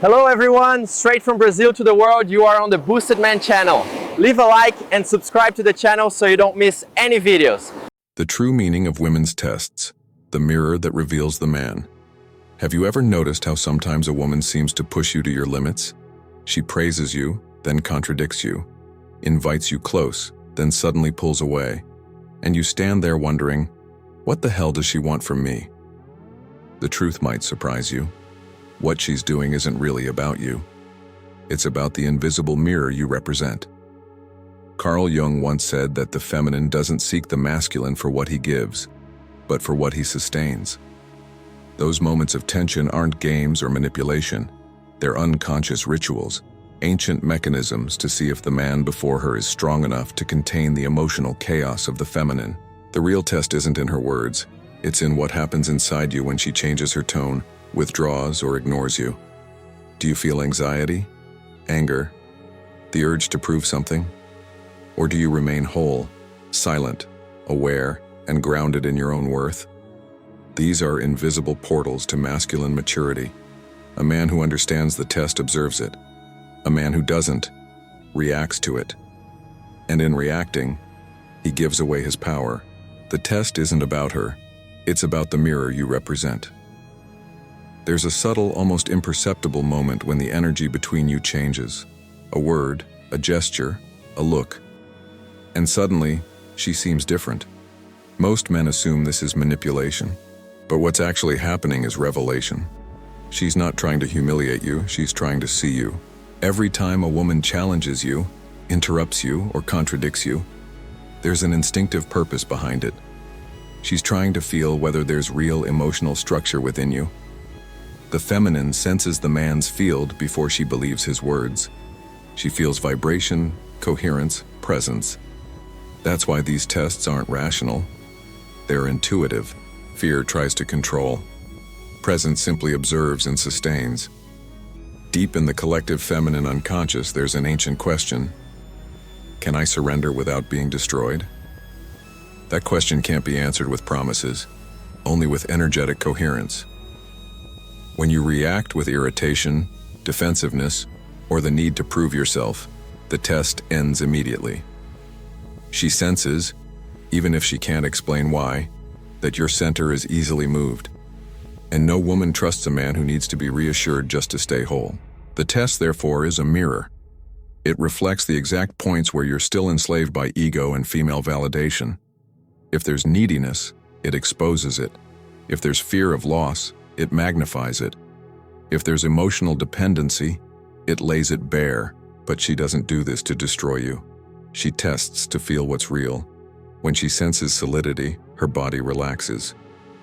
Hello everyone, straight from Brazil to the world, you are on the Boosted Man channel. Leave a like and subscribe to the channel so you don't miss any videos. The true meaning of women's tests, the mirror that reveals the man. Have you ever noticed how sometimes a woman seems to push you to your limits? She praises you, then contradicts you, invites you close, then suddenly pulls away, and you stand there wondering, what the hell does she want from me? The truth might surprise you. What she's doing isn't really about you. It's about the invisible mirror you represent. Carl Jung once said that the feminine doesn't seek the masculine for what he gives, but for what he sustains. Those moments of tension aren't games or manipulation. They're unconscious rituals, ancient mechanisms to see if the man before her is strong enough to contain the emotional chaos of the feminine. The real test isn't in her words. It's in what happens inside you when she changes her tone, withdraws, or ignores you. Do you feel anxiety, anger, the urge to prove something? Or do you remain whole, silent, aware, and grounded in your own worth? These are invisible portals to masculine maturity. A man who understands the test observes it. A man who doesn't reacts to it. And in reacting, he gives away his power. The test isn't about her. It's about the mirror you represent. There's a subtle, almost imperceptible moment when the energy between you changes. A word, a gesture, a look. And suddenly, she seems different. Most men assume this is manipulation, but what's actually happening is revelation. She's not trying to humiliate you, she's trying to see you. Every time a woman challenges you, interrupts you, or contradicts you, there's an instinctive purpose behind it. She's trying to feel whether there's real emotional structure within you. The feminine senses the man's field before she believes his words. She feels vibration, coherence, presence. That's why these tests aren't rational. They're intuitive. Fear tries to control. Presence simply observes and sustains. Deep in the collective feminine unconscious, there's an ancient question. Can I surrender without being destroyed? That question can't be answered with promises, only with energetic coherence. When you react with irritation, defensiveness, or the need to prove yourself, the test ends immediately. She senses, even if she can't explain why, that your center is easily moved. And no woman trusts a man who needs to be reassured just to stay whole. The test, therefore, is a mirror. It reflects the exact points where you're still enslaved by ego and female validation. If there's neediness, it exposes it. If there's fear of loss, it magnifies it. If there's emotional dependency, it lays it bare, but she doesn't do this to destroy you. She tests to feel what's real. When she senses solidity, her body relaxes.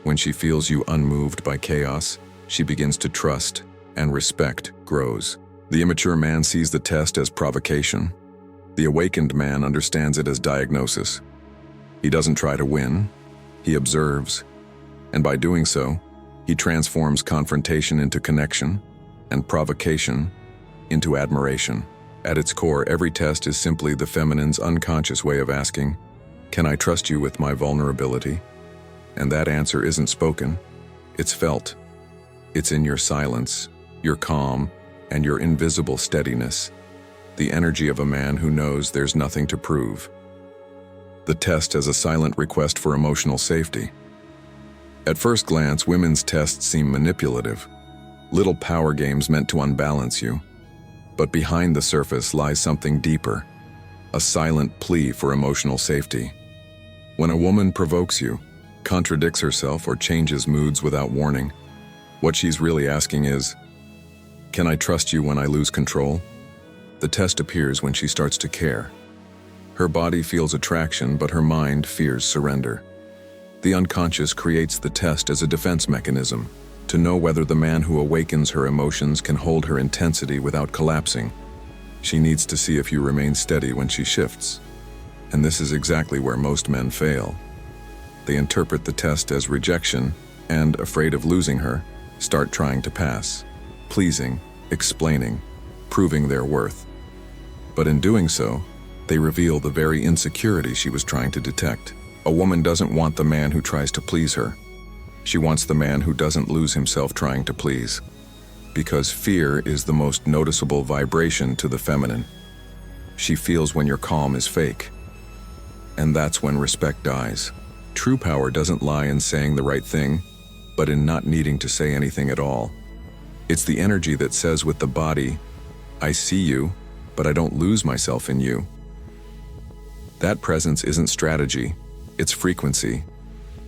When she feels you unmoved by chaos, she begins to trust, and respect grows. The immature man sees the test as provocation. The awakened man understands it as diagnosis. He doesn't try to win, he observes, and by doing so, he transforms confrontation into connection, and provocation into admiration. At its core, every test is simply the feminine's unconscious way of asking, can I trust you with my vulnerability? And that answer isn't spoken, it's felt. It's in your silence, your calm, and your invisible steadiness, the energy of a man who knows there's nothing to prove. The test as a silent request for emotional safety. At first glance, women's tests seem manipulative, little power games meant to unbalance you. But behind the surface lies something deeper, a silent plea for emotional safety. When a woman provokes you, contradicts herself, or changes moods without warning, what she's really asking is, can I trust you when I lose control? The test appears when she starts to care. Her body feels attraction, but her mind fears surrender. The unconscious creates the test as a defense mechanism, to know whether the man who awakens her emotions can hold her intensity without collapsing. She needs to see if you remain steady when she shifts. And this is exactly where most men fail. They interpret the test as rejection and, afraid of losing her, start trying to pass, pleasing, explaining, proving their worth. But in doing so, they reveal the very insecurity she was trying to detect. A woman doesn't want the man who tries to please her. She wants the man who doesn't lose himself trying to please. Because fear is the most noticeable vibration to the feminine. She feels when your calm is fake. And that's when respect dies. True power doesn't lie in saying the right thing, but in not needing to say anything at all. It's the energy that says with the body, I see you, but I don't lose myself in you. That presence isn't strategy, it's frequency.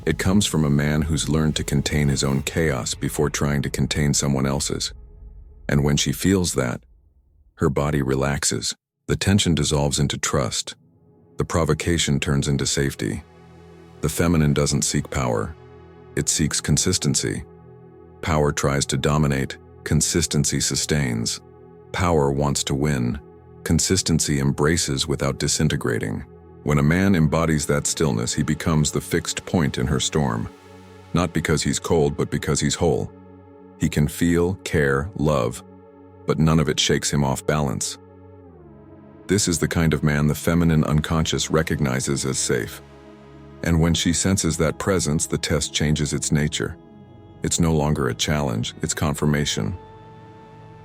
It comes from a man who's learned to contain his own chaos before trying to contain someone else's. And when she feels that, her body relaxes. The tension dissolves into trust. The provocation turns into safety. The feminine doesn't seek power. It seeks consistency. Power tries to dominate. Consistency sustains. Power wants to win. Consistency embraces without disintegrating. When a man embodies that stillness, he becomes the fixed point in her storm. Not because he's cold, but because he's whole. He can feel, care, love, but none of it shakes him off balance. This is the kind of man the feminine unconscious recognizes as safe. And when she senses that presence, the test changes its nature. It's no longer a challenge, it's confirmation.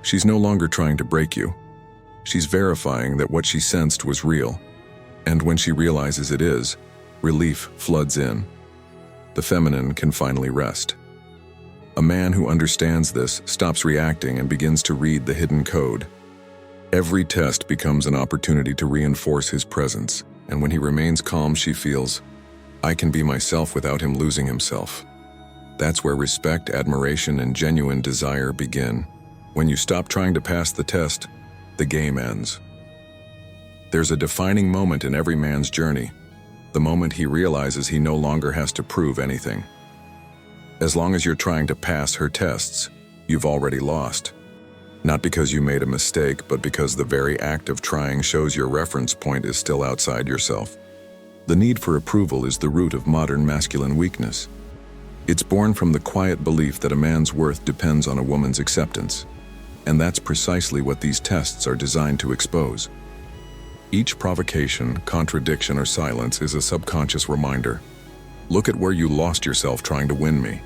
She's no longer trying to break you. She's verifying that what she sensed was real. And when she realizes it is, relief floods in. The feminine can finally rest. A man who understands this stops reacting and begins to read the hidden code. Every test becomes an opportunity to reinforce his presence, and when he remains calm, she feels, I can be myself without him losing himself. That's where respect, admiration, and genuine desire begin. When you stop trying to pass the test, the game ends. There's a defining moment in every man's journey, the moment he realizes he no longer has to prove anything. As long as you're trying to pass her tests, you've already lost. Not because you made a mistake, but because the very act of trying shows your reference point is still outside yourself. The need for approval is the root of modern masculine weakness. It's born from the quiet belief that a man's worth depends on a woman's acceptance. And that's precisely what these tests are designed to expose. Each provocation, contradiction, or silence is a subconscious reminder. Look at where you lost yourself trying to win me.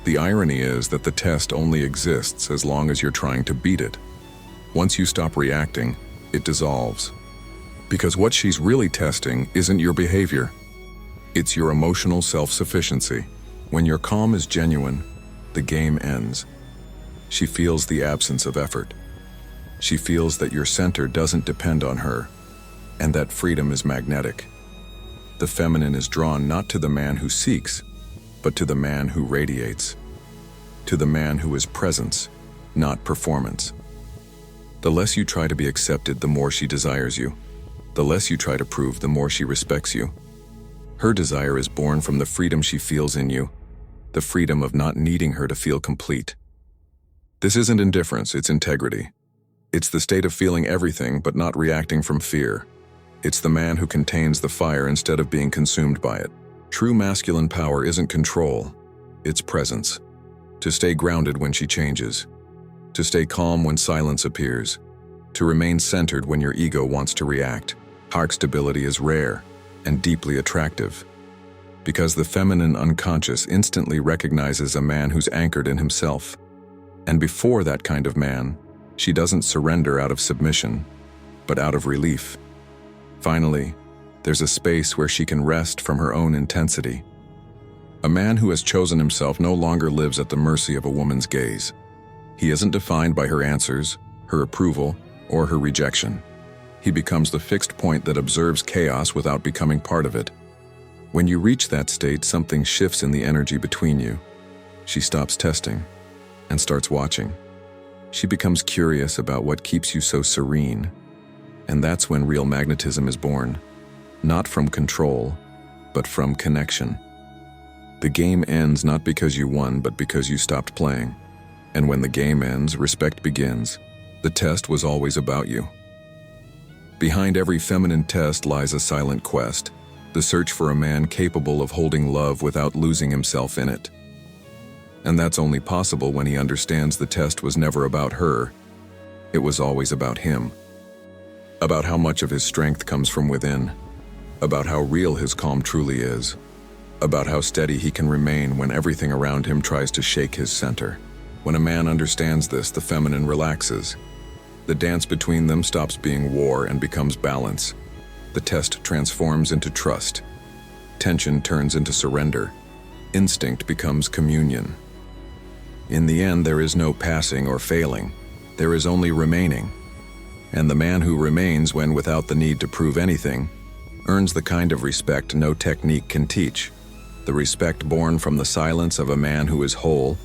The irony is that the test only exists as long as you're trying to beat it. Once you stop reacting, it dissolves. Because what she's really testing isn't your behavior. It's your emotional self-sufficiency. When your calm is genuine, the game ends. She feels the absence of effort. She feels that your center doesn't depend on her, and that freedom is magnetic. The feminine is drawn not to the man who seeks, but to the man who radiates. To the man who is presence, not performance. The less you try to be accepted, the more she desires you. The less you try to prove, the more she respects you. Her desire is born from the freedom she feels in you, the freedom of not needing her to feel complete. This isn't indifference, it's integrity. It's the state of feeling everything but not reacting from fear. It's the man who contains the fire instead of being consumed by it. True masculine power isn't control, it's presence. To stay grounded when she changes. To stay calm when silence appears. To remain centered when your ego wants to react. Heart stability is rare and deeply attractive. Because the feminine unconscious instantly recognizes a man who's anchored in himself. And before that kind of man, she doesn't surrender out of submission, but out of relief. Finally, there's a space where she can rest from her own intensity. A man who has chosen himself no longer lives at the mercy of a woman's gaze. He isn't defined by her answers, her approval, or her rejection. He becomes the fixed point that observes chaos without becoming part of it. When you reach that state, something shifts in the energy between you. She stops testing and starts watching. She becomes curious about what keeps you so serene. And that's when real magnetism is born. Not from control, but from connection. The game ends not because you won, but because you stopped playing. And when the game ends, respect begins. The test was always about you. Behind every feminine test lies a silent quest, the search for a man capable of holding love without losing himself in it. And that's only possible when he understands the test was never about her. It was always about him. About how much of his strength comes from within. About how real his calm truly is. About how steady he can remain when everything around him tries to shake his center. When a man understands this, the feminine relaxes. The dance between them stops being war and becomes balance. The test transforms into trust. Tension turns into surrender. Instinct becomes communion. In the end, there is no passing or failing. There is only remaining. And the man who remains when without the need to prove anything earns the kind of respect no technique can teach. The respect born from the silence of a man who is whole,